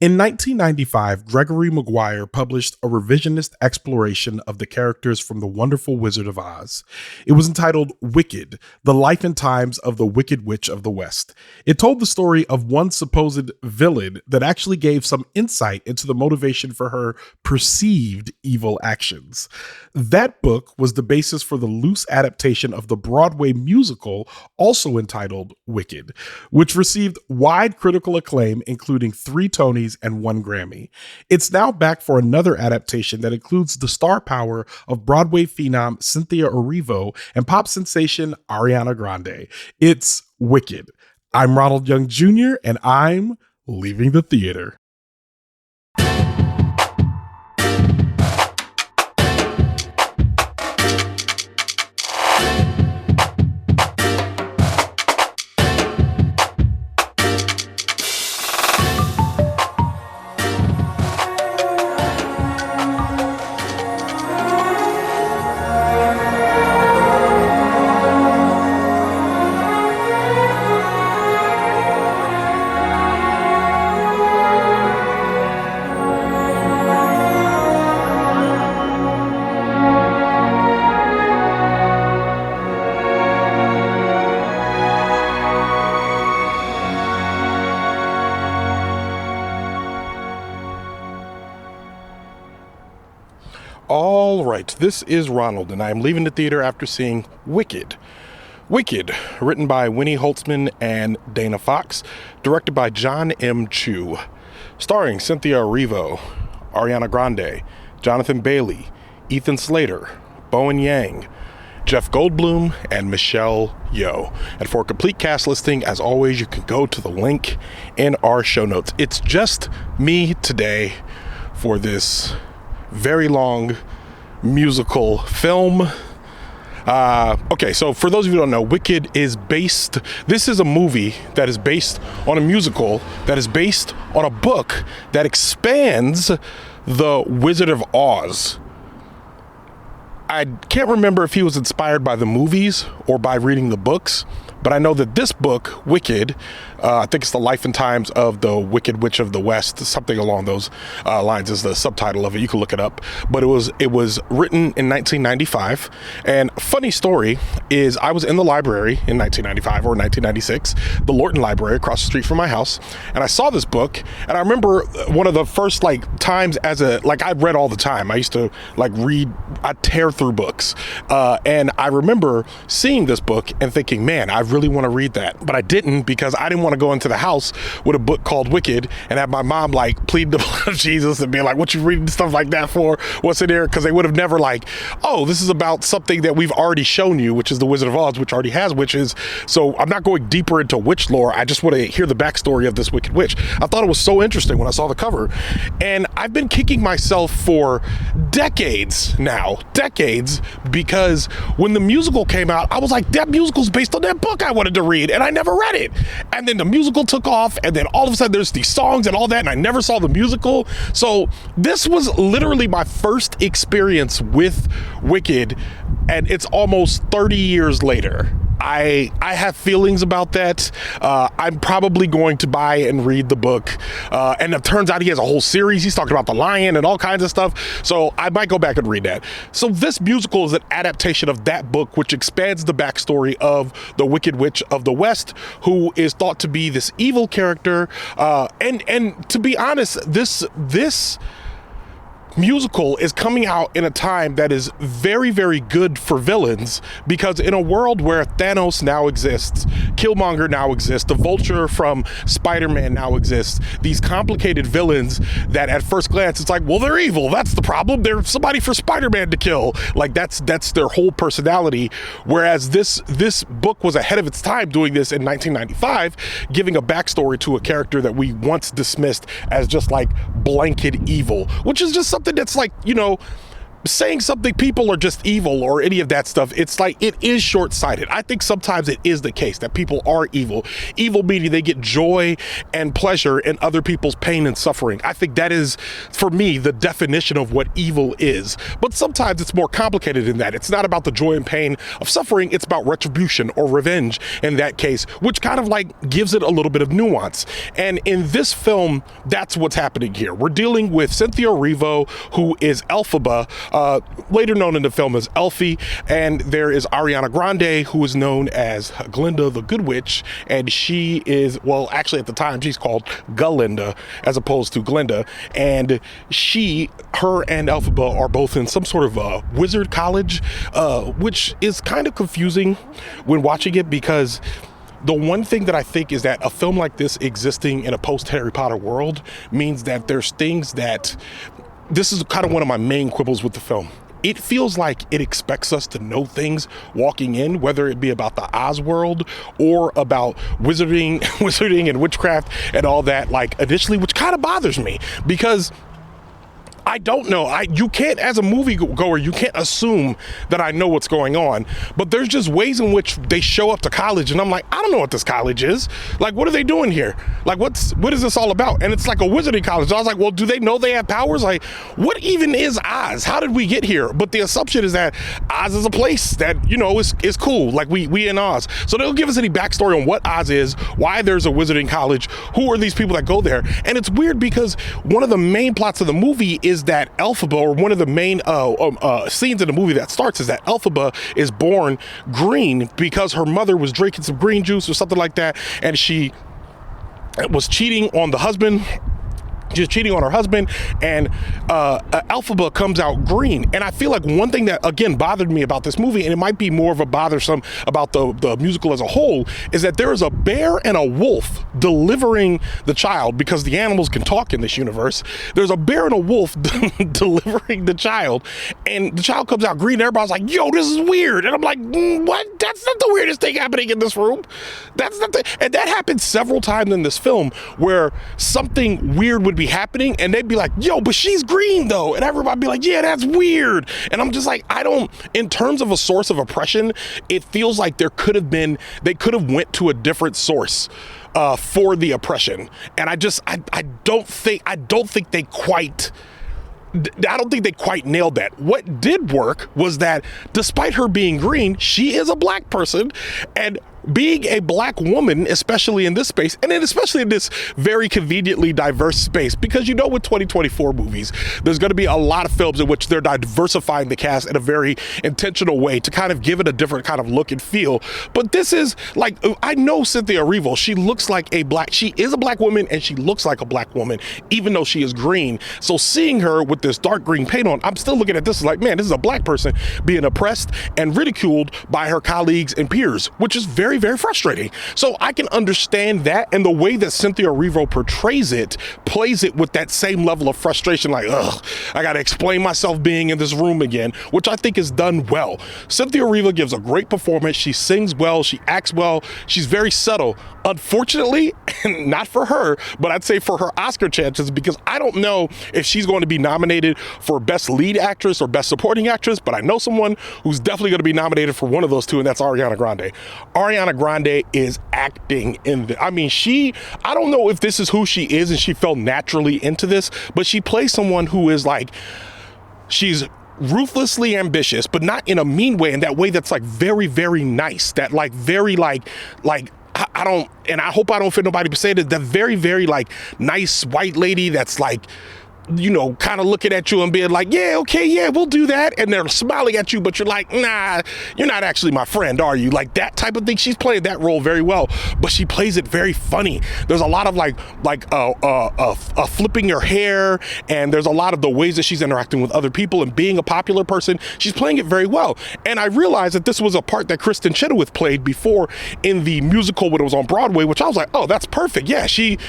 In 1995, Gregory Maguire published a revisionist exploration of the characters from The Wonderful Wizard of Oz. It was entitled Wicked, The Life and Times of the Wicked Witch of the West. It told the story of one supposed villain that actually gave some insight into the motivation for her perceived evil actions. That book was the basis for the loose adaptation of the Broadway musical, also entitled Wicked, which received wide critical acclaim, including 3 Tonys and 1 Grammy. It's now back for another adaptation that includes the star power of Broadway phenom Cynthia Erivo and pop sensation Ariana Grande. It's Wicked. I'm Ronald Young Jr., and I'm leaving the theater. All right, this is Ronald, and I'm leaving the theater after seeing Wicked. Wicked, written by Winnie Holzman and Dana Fox, directed by Jon M. starring Cynthia Erivo, Ariana Grande, Jonathan Bailey, Ethan Slater, Bowen Yang, Jeff Goldblum, and Michelle Yeoh. And for a complete cast listing, as always, you can go to the link in our show notes. It's just me today for this very long musical film. Okay, so for those of you who don't know, Wicked is based, this is a movie that is based on a musical that is based on a book that expands the Wizard of Oz. I can't remember if he was inspired by the movies or by reading the books, but I know that this book, Wicked, I think it's The Life and Times of the Wicked Witch of the West, something along those lines is the subtitle of it. You can look it up. But it was written in 1995. And funny story is I was in the library in 1995 or 1996, the Lorton Library across the street from my house. And I saw this book. And I remember one of the first times I read all the time. I used to read, I tear through books. And I remember seeing this book and thinking, man, I really want to read that. But I didn't, because I didn't want to go into the house with a book called Wicked and have my mom plead the blood of Jesus and be like, what you reading stuff like that for? What's in there? Because they would have never oh, this is about something that we've already shown you, which is the Wizard of Oz, which already has witches. So I'm not going deeper into witch lore. I just want to hear the backstory of this Wicked Witch. I thought it was so interesting when I saw the cover. And I've been kicking myself for decades, because when the musical came out, I was like, that musical's based on that book I wanted to read, and I never read it. And then the musical took off, and then all of a sudden there's these songs and all that, and I never saw the musical. So this was literally my first experience with Wicked, and it's almost 30 years later. I have feelings about that. I'm probably going to buy and read the book. And it turns out he has a whole series. He's talking about the lion and all kinds of stuff. So I might go back and read that. So this musical is an adaptation of that book, which expands the backstory of the Wicked Witch of the West, who is thought to be this evil character. And to be honest, this musical is coming out in a time that is very, very good for villains, because in a world where Thanos now exists, Killmonger now exists, the Vulture from Spider-Man now exists, these complicated villains that at first glance it's like, well, they're evil, that's the problem, they're somebody for Spider-Man to kill, that's their whole personality. Whereas this book was ahead of its time, doing this in 1995, giving a backstory to a character that we once dismissed as just blanket evil, which is just something that's saying something people are just evil or any of that stuff, it's like, it is short-sighted. I think sometimes it is the case that people are evil. Evil meaning they get joy and pleasure in other people's pain and suffering. I think that is, for me, the definition of what evil is. But sometimes it's more complicated than that. It's not about the joy and pain of suffering. It's about retribution or revenge in that case, which kind of like gives it a little bit of nuance. And in this film, that's what's happening here. We're dealing with Cynthia Erivo, who is Elphaba, later known in the film as Elfie, and there is Ariana Grande, who is known as Glinda the Good Witch, and she is, well, actually at the time she's called Galinda as opposed to Glinda, and her and Elphaba are both in some sort of wizard college, which is kind of confusing when watching it, because the one thing that I think is that a film like this existing in a post-Harry Potter world means that there's things that, this is kind of one of my main quibbles with the film. It feels like it expects us to know things walking in, whether it be about the Oz world or about wizarding and witchcraft and all that, like initially, which kind of bothers me, because I don't know. You can't, as a movie goer, you can't assume that I know what's going on. But there's just ways in which they show up to college, and I'm like, I don't know what this college is. Like, what are they doing here? Like, what is this all about? And it's like a wizarding college. So I was like, well, do they know they have powers? Like, what even is Oz? How did we get here? But the assumption is that Oz is a place that, you know, is cool. Like, we in Oz. So they don't give us any backstory on what Oz is, why there's a wizarding college, who are these people that go there. And it's weird because one of the main plots of the movie is that Elphaba, or one of the main scenes in the movie that starts, is that Elphaba is born green because her mother was drinking some green juice or something like that, and she was cheating on the husband. She's cheating on her husband, and Elphaba comes out green. And I feel like one thing that, again, bothered me about this movie, and it might be more of a bothersome about the musical as a whole, is that there is a bear and a wolf delivering the child, because the animals can talk in this universe. There's a bear and a wolf delivering the child, and the child comes out green, and everybody's like, yo, this is weird. And I'm like, what? That's not the weirdest thing happening in this room. That's not the, and that happened several times in this film, where something weird would be happening and they'd be like, yo, but she's green though, and everybody be like, yeah, that's weird. And I'm just like, I don't, in terms of a source of oppression, it feels like they could have went to a different source for the oppression. And I don't think they quite nailed that. What did work was that despite her being green, she is a black person, and being a black woman, especially in this space, and then especially in this very conveniently diverse space, because you know with 2024 movies, there's going to be a lot of films in which they're diversifying the cast in a very intentional way to kind of give it a different kind of look and feel. But this is like, I know Cynthia Erivo, she is a black woman, and she looks like a black woman, even though she is green. So seeing her with this dark green paint on, I'm still looking at this as like, man, this is a black person being oppressed and ridiculed by her colleagues and peers, which is very, very frustrating. So I can understand that, and the way that Cynthia Erivo portrays it, plays it with that same level of frustration, like, ugh, I gotta explain myself being in this room again, which I think is done well. Cynthia Erivo gives a great performance. She sings well, she acts well, she's very subtle. Unfortunately, not for her, but I'd say for her Oscar chances, because I don't know if she's going to be nominated for Best Lead Actress or Best Supporting Actress, but I know someone who's definitely going to be nominated for one of those two, and that's Ariana Grande. Ariana Grande is acting in the, I don't know if this is who she is and she fell naturally into this, but she plays someone who is like, she's ruthlessly ambitious, but not in a mean way, in that way that's like very, very nice, that like very like I don't, and I hope I don't offend nobody, but say that very, very like nice white lady that's like, you know, kind of looking at you and being like, yeah, okay, yeah, we'll do that. And they're smiling at you, but you're like, nah, you're not actually my friend, are you? Like that type of thing. She's played that role very well, but she plays it very funny. There's a lot of like flipping her hair, and there's a lot of the ways that she's interacting with other people and being a popular person. She's playing it very well. And I realized that this was a part that Kristen Chenoweth played before in the musical when it was on Broadway, which I was like, oh, that's perfect. Yeah, she's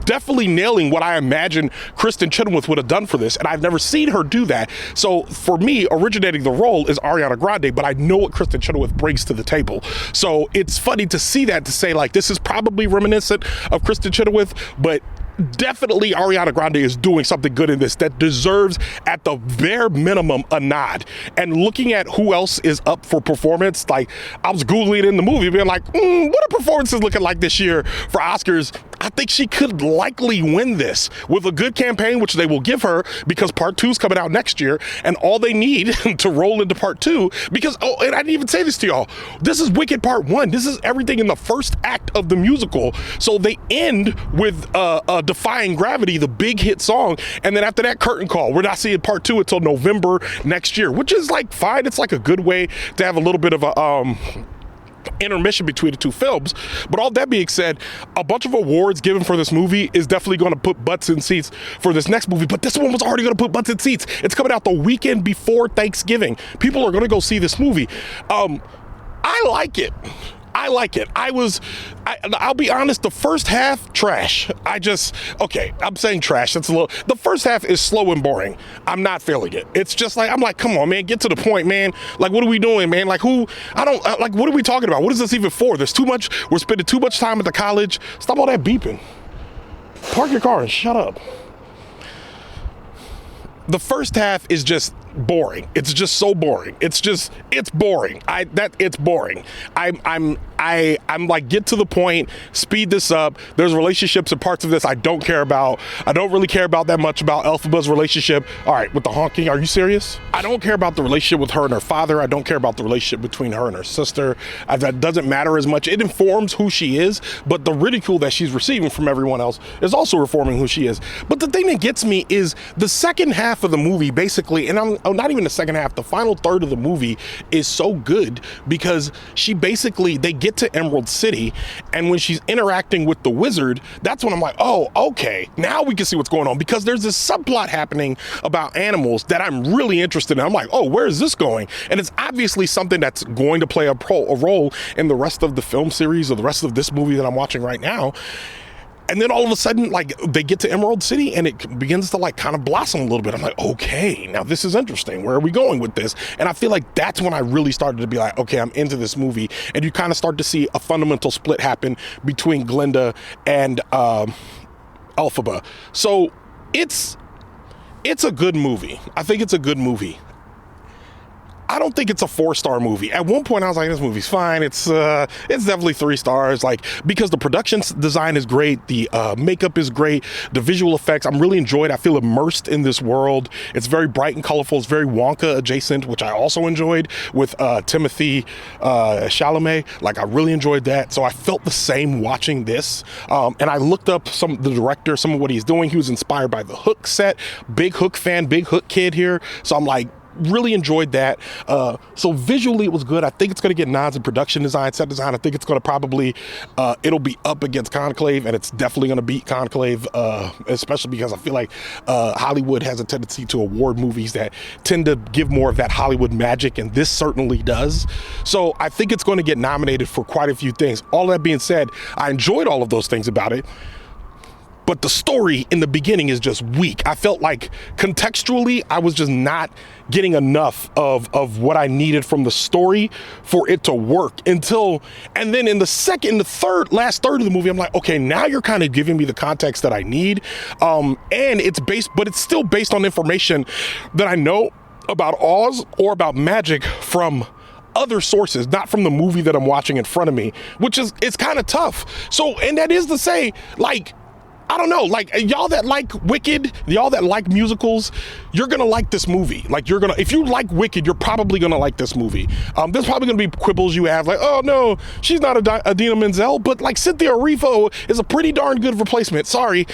definitely nailing what I imagine Kristen Chenoweth would have done for this, and I've never seen her do that. So for me, originating the role is Ariana Grande, but I know what Kristen Chenoweth brings to the table. So it's funny to see that, to say like, this is probably reminiscent of Kristen Chenoweth, but definitely Ariana Grande is doing something good in this that deserves, at the bare minimum, a nod. And looking at who else is up for performance, like I was Googling in the movie, being like, what are performances looking like this year for Oscars? I think she could likely win this with a good campaign, which they will give her because part 2 is coming out next year, and all they need to roll into part 2, because, oh, and I didn't even say this to y'all, this is Wicked part 1. This is everything in the first act of the musical. So they end with Defying Gravity, the big hit song, and then after that, curtain call. We're not seeing part 2 until November next year, which is like fine. It's like a good way to have a little bit of a intermission between the two films. But all that being said, a bunch of awards given for this movie is definitely going to put butts in seats for this next movie, but this one was already going to put butts in seats. It's coming out the weekend before Thanksgiving. People are going to go see this movie. I like it. I'll be honest, the first half, trash. I'm saying trash. The first half is slow and boring. I'm not feeling it. It's just like, I'm like, come on, man, get to the point, man. Like, what are we doing, man? Like, what are we talking about? What is this even for? There's too much, we're spending too much time at the college. Stop all that beeping. Park your car and shut up. The first half is just boring. It's just so boring. It's boring. It's boring. I'm like, get to the point, speed this up. There's relationships and parts of this I don't care about. I don't really care about that much about Elphaba's relationship. All right, with the honking, are you serious? I don't care about the relationship with her and her father. I don't care about the relationship between her and her sister. That doesn't matter as much. It informs who she is, but the ridicule that she's receiving from everyone else is also informing who she is. But the thing that gets me is the second half of the movie, basically, and I'm not even the second half, the final third of the movie is so good because they get to Emerald City, and when she's interacting with the wizard, that's when I'm like, oh, okay, now we can see what's going on, because there's this subplot happening about animals that I'm really interested in. I'm like, oh, where is this going? And it's obviously something that's going to play a role in the rest of the film series or the rest of this movie that I'm watching right now. And then all of a sudden, like, they get to Emerald City and it begins to like kind of blossom a little bit. I'm like, okay, now this is interesting. Where are we going with this? And I feel like that's when I really started to be like, okay, I'm into this movie. And you kind of start to see a fundamental split happen between Glenda and Elphaba. So it's a good movie. I think it's a good movie. I don't think it's a 4-star movie. At one point I was like, this movie's fine. It's definitely 3 stars, like, because the production design is great, the makeup is great, the visual effects, I'm really enjoyed. I feel immersed in this world. It's very bright and colorful. It's very Wonka adjacent, which I also enjoyed with Timothy Chalamet. Like, I really enjoyed that. So I felt the same watching this. And I looked up the director, some of what he's doing. He was inspired by the Hook set. Big Hook fan, big Hook kid here. So I'm like, really enjoyed that. So visually it was good. I think it's going to get nods in production design, set design. I think it's going to probably, it'll be up against Conclave, and it's definitely going to beat Conclave, especially because I feel like Hollywood has a tendency to award movies that tend to give more of that Hollywood magic, and this certainly does. So I think it's going to get nominated for quite a few things. All that being said, I enjoyed all of those things about it. But the story in the beginning is just weak. I felt like contextually, I was just not getting enough of what I needed from the story for it to work and then in the last third of the movie, I'm like, okay, now you're kind of giving me the context that I need. And it's still based on information that I know about Oz or about magic from other sources, not from the movie that I'm watching in front of me, it's kind of tough. So, and that is to say, like, I don't know, like, y'all that like Wicked, y'all that like musicals, you're gonna like this movie. Like, if you like Wicked, you're probably gonna like this movie. There's probably gonna be quibbles you have, like, oh no, she's not Idina Menzel, but like Cynthia Erivo is a pretty darn good replacement. Sorry.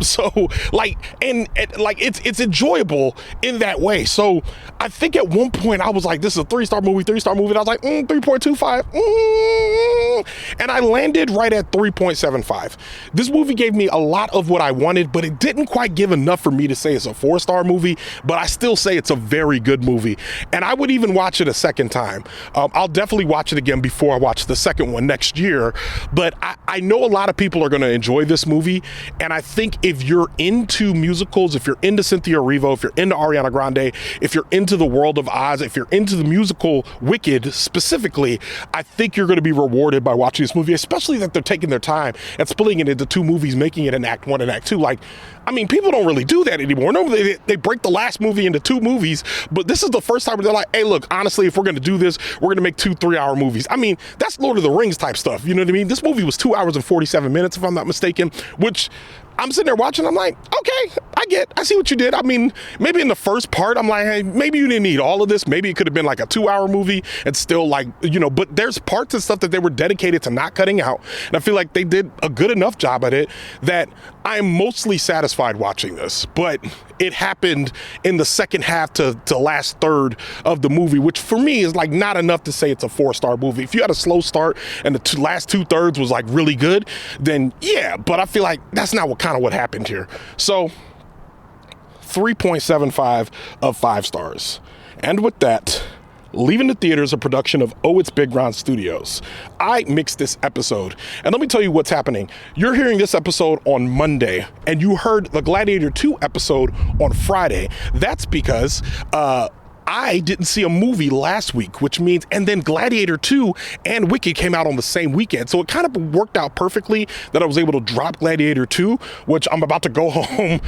So like, and like, it's enjoyable in that way. So I think at one point I was like, this is a 3-star movie. And I was like, 3.25. And I landed right at 3.75. This movie gave me a lot of what I wanted, but it didn't quite give enough for me to say it's a 4-star movie, but I still say it's a very good movie. And I would even watch it a second time. I'll definitely watch it again before I watch the second one next year. But I know a lot of people are going to enjoy this movie. And I think if you're into musicals, if you're into Cynthia Erivo, if you're into Ariana Grande, if you're into the world of Oz, if you're into the musical Wicked specifically, I think you're going to be rewarded by watching this movie, especially that they're taking their time and splitting it into 2 movies, making breaking it in act 1 and act 2. Like, I mean, people don't really do that anymore. Normally they break the last movie into 2 movies, but this is the first time where they're like, hey, look, honestly, if we're going to do this, we're going to make 2 3-hour movies. I mean, that's Lord of the Rings type stuff. You know what I mean? This movie was 2 hours and 47 minutes, if I'm not mistaken, which I'm sitting there watching. I'm like, okay, I see what you did. I mean, maybe in the first part, I'm like, hey, maybe you didn't need all of this. Maybe it could have been like a 2-hour movie and still like, you know, but there's parts and stuff that they were dedicated to not cutting out. And I feel like they did a good enough job at it that I'm mostly satisfied watching this. But it happened in the second half to last third of the movie, which for me is like not enough to say it's a 4-star movie. If you had a slow start and the last 2/3 was like really good, then yeah, but I feel like that's not what happened here. So 3.75 of 5 stars. And with that, Leaving the Theater is a production of Oh It's Big Ron Studios. I mixed this episode, and let me tell you what's happening. You're hearing this episode on Monday, and you heard the Gladiator 2 episode on Friday. That's because I didn't see a movie last week, which means, and then Gladiator 2 and Wicked came out on the same weekend. So it kind of worked out perfectly that I was able to drop Gladiator 2, which I'm about to go home,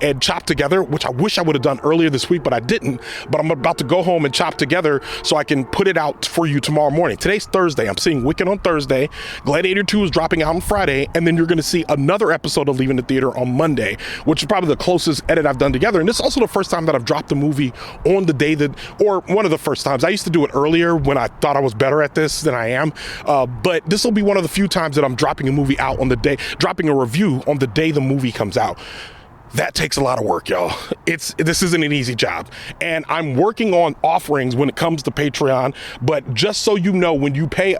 and chop together, which I wish I would have done earlier this week, but I didn't. But I'm about to go home and chop together so I can put it out for you tomorrow morning. Today's Thursday. I'm seeing Wicked on Thursday. Gladiator 2 is dropping out on Friday, and then you're going to see another episode of Leaving the Theater on Monday, which is probably the closest edit I've done together. And this is also the first time that I've dropped the movie on the day that, or one of the first times. I used to do it earlier when I thought I was better at this than I am, but this will be one of the few times that I'm dropping a movie out on the day, dropping a review on the day the movie comes out. That takes a lot of work, y'all. This isn't an easy job. And I'm working on offerings when it comes to Patreon, but just so you know, when you pay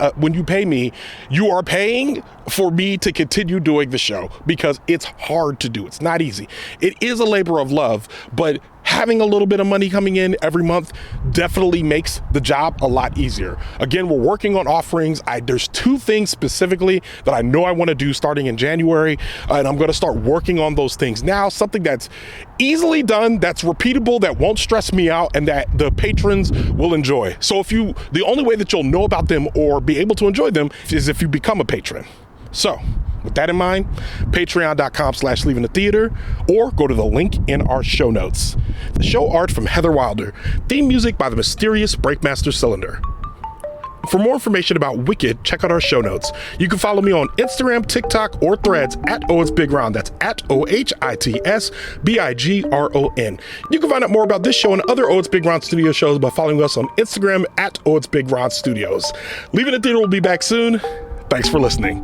me, you are paying for me to continue doing the show, because it's hard to do. It's not easy. It is a labor of love, but having a little bit of money coming in every month definitely makes the job a lot easier. Again, we're working on offerings. There's 2 things specifically that I know I want to do starting in January, and I'm going to start working on those things now. Something that's easily done, that's repeatable, that won't stress me out, and that the patrons will enjoy. So the only way that you'll know about them or be able to enjoy them is if you become a patron. So with that in mind, patreon.com/leaving the theater, or go to the link in our show notes. The show art from Heather Wilder, theme music by the mysterious Breakmaster Cylinder. For more information about Wicked, check out our show notes. You can follow me on Instagram, TikTok, or Threads at OHitsBigRon. That's at OHITSBIGRON. You can find out more about this show and other Oh It's Big Ron Studio shows by following us on Instagram at Oh It's Big Ron Studios. Leaving the Theater will be back soon. Thanks for listening.